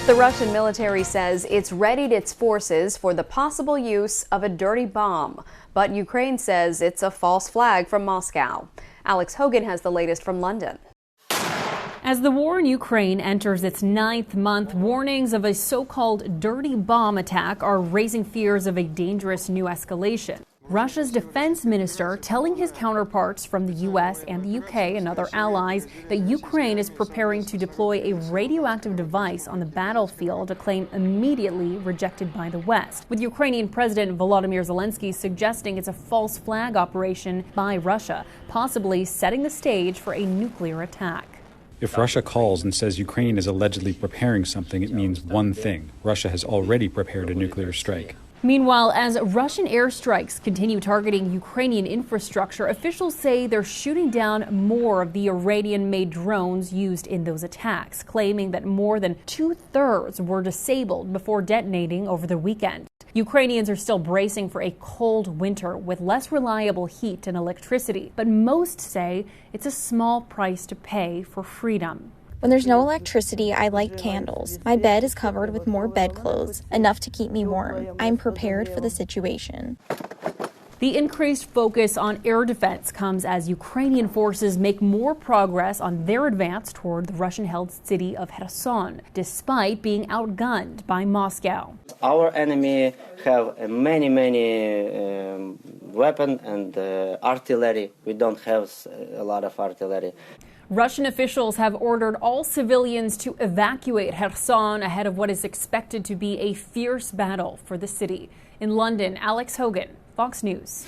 The Russian military says it's readied its forces for the possible use of a dirty bomb, but Ukraine says it's a false flag from Moscow. Alex Hogan has the latest from London. As the war in Ukraine enters its 9th month, warnings of a so-called dirty bomb attack are raising fears of a dangerous new escalation. Russia's defense minister telling his counterparts from the U.S. and the U.K. and other allies that Ukraine is preparing to deploy a radioactive device on the battlefield, a claim immediately rejected by the West, with Ukrainian President Volodymyr Zelensky suggesting it's a false flag operation by Russia, possibly setting the stage for a nuclear attack. If Russia calls and says Ukraine is allegedly preparing something, it means one thing: Russia has already prepared a nuclear strike. Meanwhile, as Russian airstrikes continue targeting Ukrainian infrastructure, officials say they're shooting down more of the Iranian-made drones used in those attacks, claiming that more than 2/3 were disabled before detonating over the weekend. Ukrainians are still bracing for a cold winter with less reliable heat and electricity, but most say it's a small price to pay for freedom. When there's no electricity, I light candles. My bed is covered with more bedclothes, enough to keep me warm. I'm prepared for the situation. The increased focus on air defense comes as Ukrainian forces make more progress on their advance toward the Russian-held city of Kherson, despite being outgunned by Moscow. Our enemy have many weapons and artillery. We don't have a lot of artillery. Russian officials have ordered all civilians to evacuate Kherson ahead of what is expected to be a fierce battle for the city. In London, Alex Hogan, Fox News.